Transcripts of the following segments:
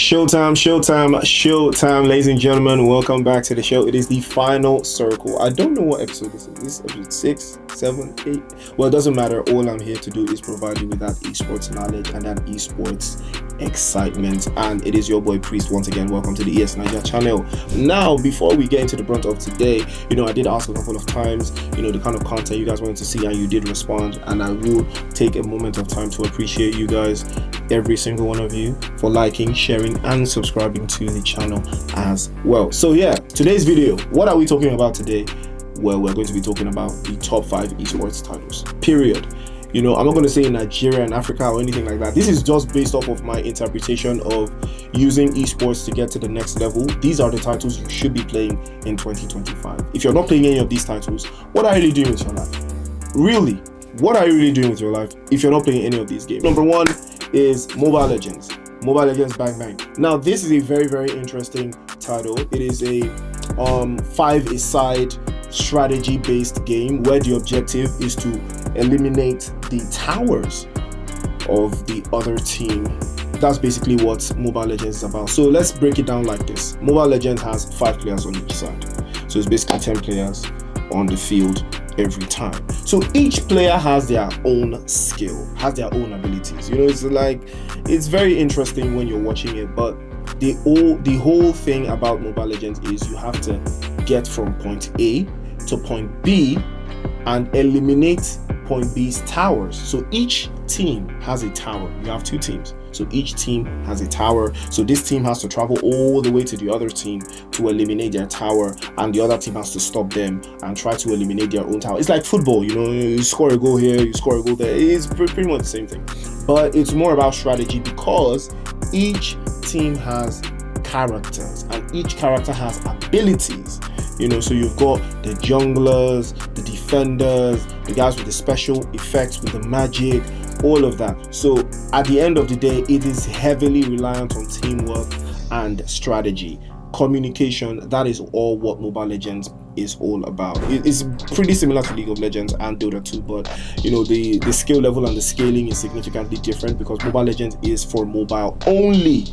Showtime, ladies and gentlemen. Welcome back to the show. It is the final circle. I don't know what episode this is. This is episode 6, 7, 8. Well, it doesn't matter. All I'm here to do is provide you with that esports knowledge and that esports excitement. And it is your boy Priest once again. Welcome to the ES Niger channel. Now, before we get into the brunt of today, I did ask a couple of times, the kind of content you guys wanted to see, and you did respond. And I will take a moment of time to appreciate you guys, every single one of you, for liking, sharing, and subscribing to the channel as well. So yeah, today's video, what are we talking about today? Well, we're going to be talking about the top 5 esports titles, period. I'm not going to say in Nigeria and Africa or anything like that. This is just based off of my interpretation of using esports to get to the next level. These are the titles you should be playing in 2025. If you're not playing any of these titles, what are you really doing with your life? Really, what are you really doing with your life if you're not playing any of these games? Number 1 is Mobile Legends. Mobile Legends Bang Bang. Now, this is a very, very interesting title. It is a 5-a-side strategy-based game where the objective is to eliminate the towers of the other team. That's basically what Mobile Legends is about. So let's break it down like this. Mobile Legends has 5 players on each side. So it's basically 10 players on the field every time. So each player has their own skill, has their own abilities. It's very interesting when you're watching it, but the whole thing about Mobile Legends is you have to get from point A to point B and eliminate point B's towers. So each team has a tower. You have 2 teams. So each team has a tower. So this team has to travel all the way to the other team to eliminate their tower, and the other team has to stop them and try to eliminate their own tower. It's like football, you score a goal here, you score a goal there. It's pretty much the same thing. But it's more about strategy because each team has characters and each character has abilities. So you've got the junglers, the defenders, the guys with the special effects, with the magic, all of that. So at the end of the day, it is heavily reliant on teamwork and strategy. Communication, that is all what Mobile Legends is all about. It's pretty similar to League of Legends and Dota 2, but the skill level and the scaling is significantly different because Mobile Legends is for mobile only.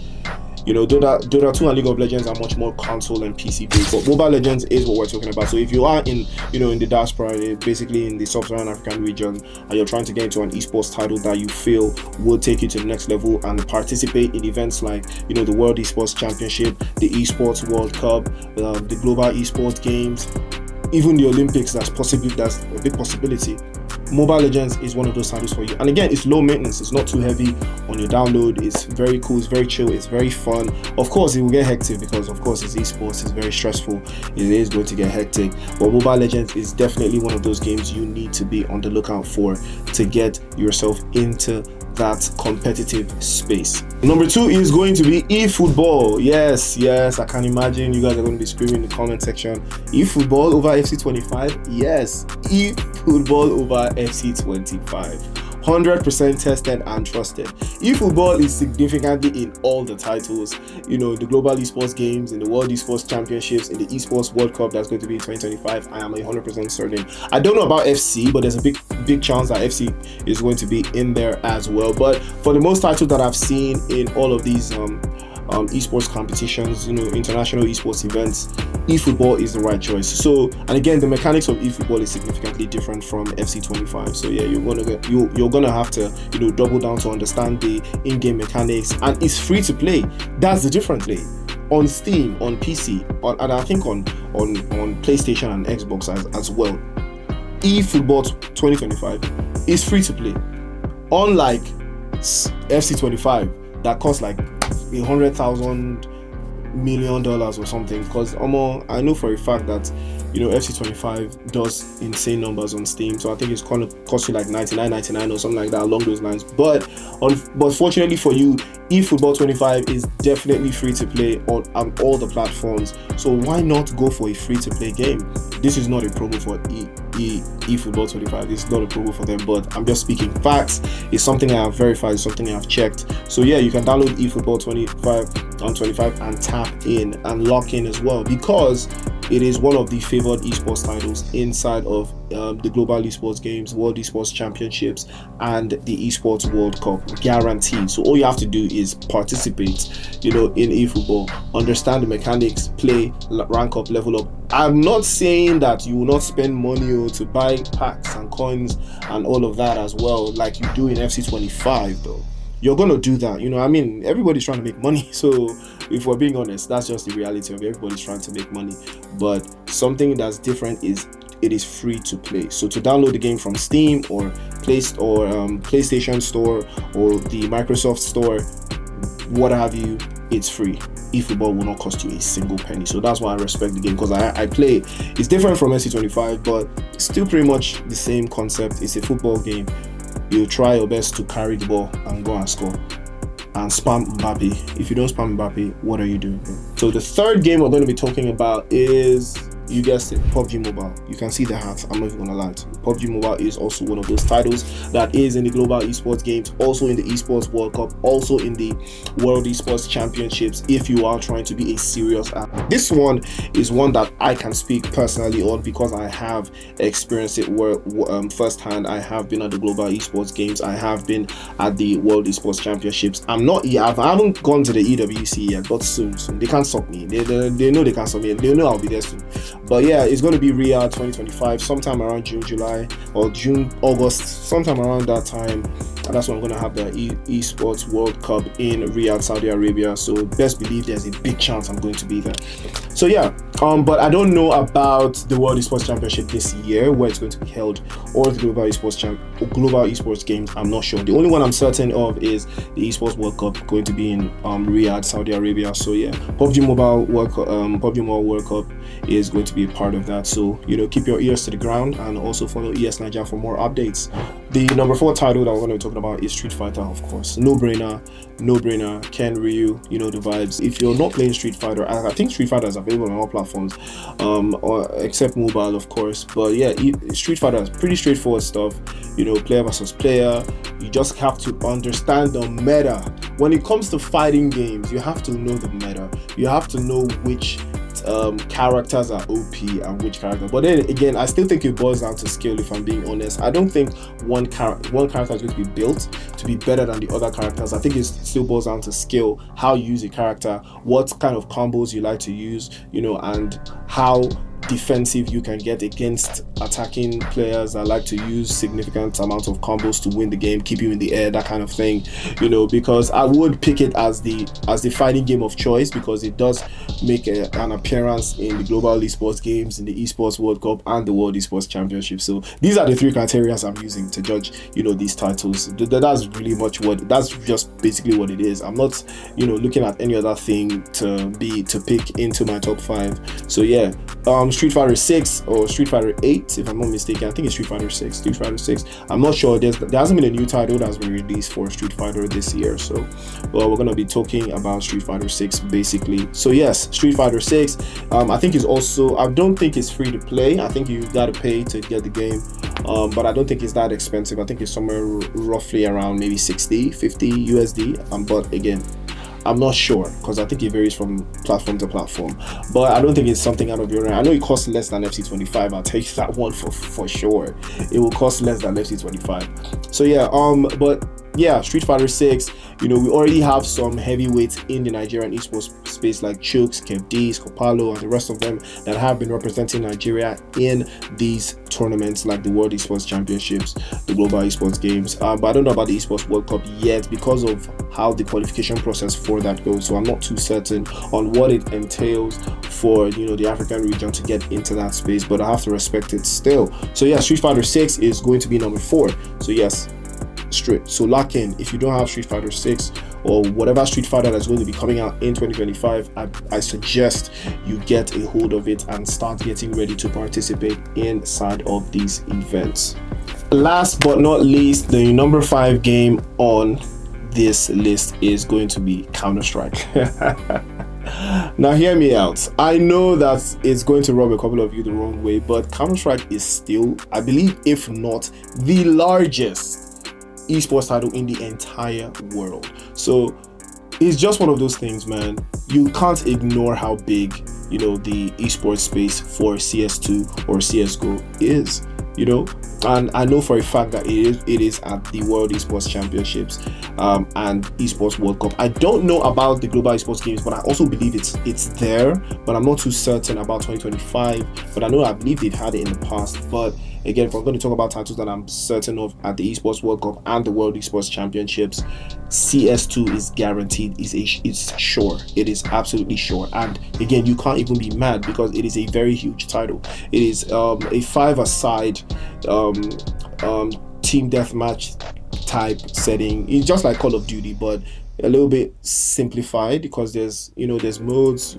Dota 2 and League of Legends are much more console and PC based, but Mobile Legends is what we're talking about. So if you are in the diaspora, basically in the sub-Saharan African region, and you're trying to get into an esports title that you feel will take you to the next level and participate in events like the World Esports Championship, the Esports World Cup, the Global Esports Games, even the Olympics, that's a big possibility. Mobile Legends is one of those titles for you. And again, it's low maintenance. It's not too heavy on your download. It's very cool. It's very chill. It's very fun. Of course, it will get hectic because, of course, it's esports. It's very stressful. It is going to get hectic. But Mobile Legends is definitely one of those games you need to be on the lookout for to get yourself into that competitive space. Number 2 is going to be eFootball. Yes, I can imagine you guys are going to be screaming in the comment section, eFootball over FC25. Yes, eFootball over FC25. 100% tested and trusted. eFootball is significantly in all the titles, the Global Esports Games, in the World Esports Championships, in the Esports World Cup that's going to be in 2025. I am 100% certain. I don't know about FC, but there's a big chance that FC is going to be in there as well. But for the most titles that I've seen in all of these esports competitions, international esports events, eFootball is the right choice. So, and again, the mechanics of eFootball is significantly different from FC25. So yeah, you're gonna have to double down to understand the in-game mechanics, and it's free to play. That's the difference. On Steam, on PC, and I think on PlayStation and Xbox as well. eFootball 2025 is free to play, unlike FC25 that costs like $100,000 million or something. Because I know for a fact that FC25 does insane numbers on Steam, so I think it's gonna cost you like $99.99 or something like that, along those lines. But fortunately for you, eFootball 25 is definitely free to play on all the platforms. So why not go for a free to play game? This is not a promo for eFootball 25. This is not a promo for them, but I'm just speaking facts. It's something I have verified, it's something I have checked. So yeah, you can download eFootball 25 on 25 and tap in and lock in as well, because It is one of the favored esports titles inside of the global esports games, world esports championships, and the esports world cup, guaranteed. So all you have to do is participate, in eFootball, understand the mechanics, play, rank up, level up. I'm not saying that you will not spend money to buy packs and coins and all of that as well, like you do in FC25 though. You're gonna do that, everybody's trying to make money. So if we're being honest, that's just the reality of it. Everybody's trying to make money. But something that's different is it is free to play. So to download the game from Steam or PlayStation Store or the Microsoft Store, what have you, it's free. eFootball will not cost you a single penny. So that's why I respect the game, because I play. It's different from FC25, but still pretty much the same concept. It's a football game. You try your best to carry the ball and go and score and spam Mbappe. If you don't spam Mbappe, what are you doing? So the third game we're going to be talking about is, you guessed it, PUBG Mobile. You can see the hat, I'm not even gonna lie to you. PUBG Mobile is also one of those titles that is in the global esports games, also in the esports world cup, also in the world esports championships, if you are trying to be a serious athlete. This one is one that I can speak personally on because I have experienced it firsthand. I have been at the global esports games, I have been at the world esports championships. I haven't gone to the EWC yet, but soon. They can't stop me. They know they can't stop me. They know I'll be there soon. But yeah, it's going to be Riyadh 2025, sometime around June, July, or June, August, sometime around that time. And that's when I'm going to have the esports world cup in Riyadh, Saudi Arabia. So best believe there's a big chance I'm going to be there. So yeah, but I don't know about the world esports championship this year, where it's going to be held, or the global esports games. I'm not sure. The only one I'm certain of is the esports world cup, going to be in Riyadh, Saudi Arabia. So yeah, PUBG Mobile World Cup is going to be a part of that. So keep your ears to the ground and also follow ES Nigeria for more updates. The number 4 title that we're going to be talking about is Street Fighter, of course. No brainer. Ken, Ryu, the vibes. If you're not playing Street Fighter, I think Street Fighter is available on all platforms, except mobile, of course. But yeah, Street Fighter is pretty straightforward stuff. Player versus player. You just have to understand the meta. When it comes to fighting games, you have to know the meta. You have to know which characters are OP and which character. But then again, I still think it boils down to skill, if I'm being honest. I don't think one character is going to be built to be better than the other characters. I think it still boils down to skill, how you use a character, what kind of combos you like to use, and how defensive you can get against attacking players that like to use significant amounts of combos to win the game, keep you in the air, that kind of thing, because I would pick it as the fighting game of choice, because it does make an appearance in the global esports games, in the esports world cup, and the world esports championship. So these are the 3 criteria I'm using to judge these titles. That's really that's just basically what it is. I'm not looking at any other thing to pick into my top 5. So yeah, Street Fighter 6 or Street Fighter 8, if I'm not mistaken. I think it's Street Fighter 6. I'm not sure. There hasn't been a new title that's been released for Street Fighter this year. So we're going to be talking about Street Fighter 6 basically. So yes, Street Fighter 6, I think is also, I don't think it's free to play. I think you got to pay to get the game. But I don't think it's that expensive. I think it's somewhere roughly around maybe 50 USD. But again, I'm not sure, because I think it varies from platform to platform. But I don't think it's something out of your range. I know it costs less than FC25. I'll tell you that one for sure. It will cost less than FC25. So yeah, but yeah, Street Fighter 6, we already have some heavyweights in the Nigerian esports space like Chooks, Kev D, Scopalo, and the rest of them that have been representing Nigeria in these tournaments like the World Esports Championships, the Global Esports Games. But I don't know about the Esports World Cup yet because of how the qualification process for that goes. So I'm not too certain on what it entails for the African region to get into that space, but I have to respect it still. So yeah, Street Fighter 6 is going to be number 4. So yes, so lock in. If you don't have Street Fighter 6 or whatever Street Fighter that's going to be coming out in 2025, I suggest you get a hold of it and start getting ready to participate inside of these events. Last but not least, the number 5 game on this list is going to be Counter-Strike. Now hear me out. I know that it's going to rub a couple of you the wrong way, but Counter-Strike is still, I believe, if not the largest esports title in the entire world. So it's just one of those things, man. You can't ignore how big the esports space for CS2 or CSGO is, and I know for a fact that it is at the World Esports Championships and Esports World Cup. I don't know about the Global Esports Games, but I also believe it's there, but I'm not too certain about 2025. But I believe they've had it in the past. But again, if I'm going to talk about titles that I'm certain of at the Esports World Cup and the World Esports Championships, CS2 is guaranteed. It's sure. It is absolutely sure. And again, you can't even be mad because it is a very huge title. It is a 5-a-side team deathmatch type setting. It's just like Call of Duty, but a little bit simplified because there's modes.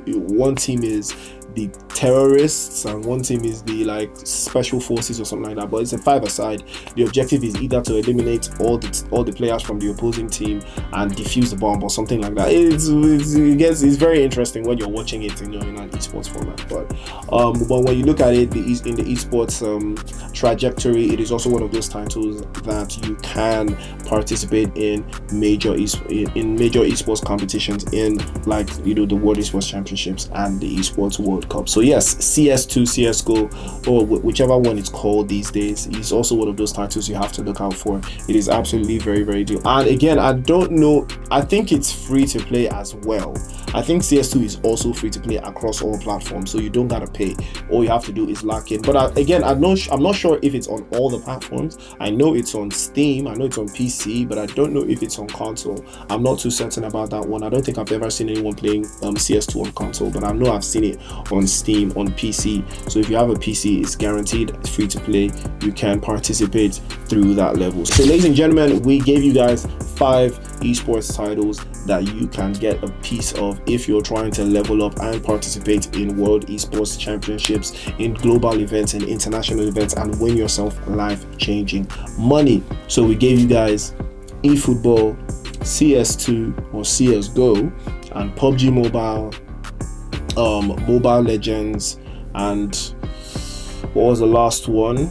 One team is the terrorists and one team is the special forces or something like that, but it's a 5-a-side. The objective is either to eliminate all the players from the opposing team and defuse the bomb or something like that. It's very interesting when you're watching it in an esports format. But when you look at it in the esports trajectory, it is also one of those titles that you can participate in major esports competitions in, the World Esports Championships and the Esports World Cup. So yes, CS2, CSGO, or whichever one it's called these days, is also one of those titles you have to look out for. It is absolutely very, very deep. And again, I don't know, I think it's free to play as well. I think CS2 is also free to play across all platforms, so you don't gotta pay. All you have to do is lock in. But again, I'm not sure if it's on all the platforms. I know it's on Steam, I know it's on PC, but I don't know if it's on console. I'm not too certain about that one. I don't think I've ever seen anyone playing CS2 on console, but I know I've seen it on Steam, on PC. So if you have a PC, it's guaranteed, it's free to play. You can participate through that level. So ladies and gentlemen, we gave you guys 5 esports titles that you can get a piece of if you're trying to level up and participate in World Esports Championships, in global events and international events, and win yourself life-changing money. So we gave you guys eFootball, CS2 or CSGO, and PUBG Mobile, Mobile Legends, and what was the last one?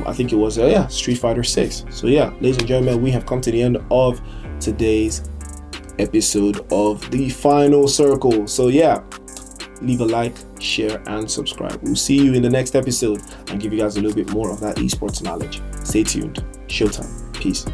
I think it was Street Fighter 6. So yeah, ladies and gentlemen, we have come to the end of today's episode of The Final Circle. So yeah, leave a like, share, and subscribe. We'll see you in the next episode and give you guys a little bit more of that esports knowledge. Stay tuned. Showtime. Peace.